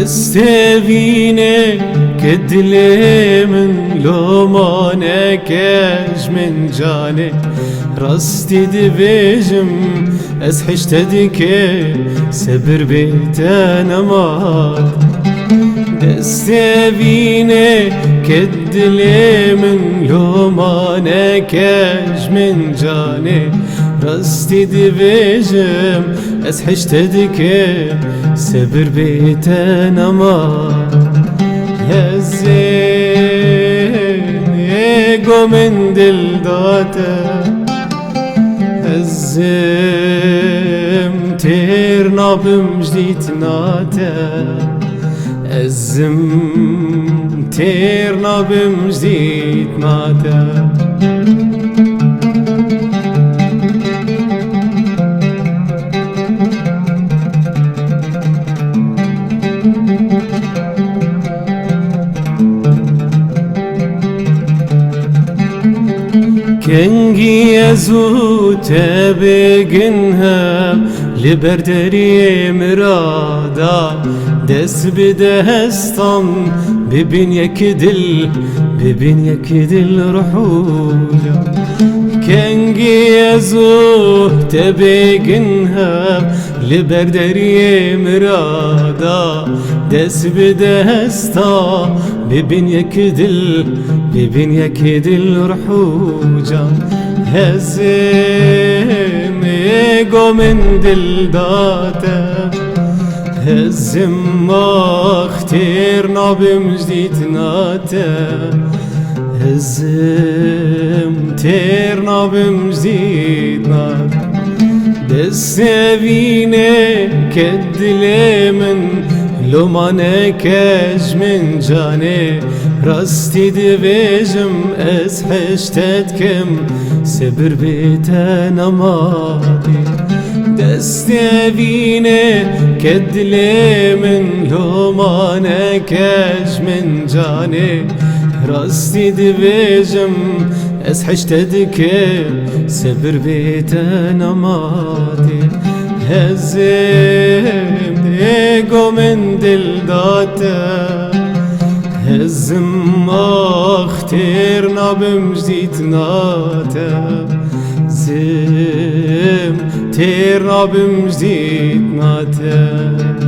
دستيفيني كدلي من لومانك اج من جاني راستي دبيجم اسحش تدكي سبر بيتنا مات دستيفيني كدلي من لومانك اج من جاني راستي دبيجم اسحش تدكي سبر بيتنا مات هزين يقو من دل داتا هزم تيرنا بمجديد ناتا هزم تيرنا بمجديد ناتا كنجي يزوت بجنها لبردري مرادا دس بدهستم ببين يكدل رحولا كنجي يزوت بجنها لبردري مرادا دس بدهستا ببين يكدل رحوجا هزم يقو من دل داتا هزم اختيرنا بمجديد ناتا هزم تيرنا بمجديد ناتا دستيفيني كدلي من لومانك اج من جاني راستي دبيجم اسحش تدكم سبر بيتنا ماضي دستيفيني كدلي من لومانك اج من جاني راستي دبيجم اسحش تدكم سبر بيتنا ماضي هزم يقو من دل داتا هزم اختيرنا بمجديد ناتا زم تيرنا بمجديد ناتا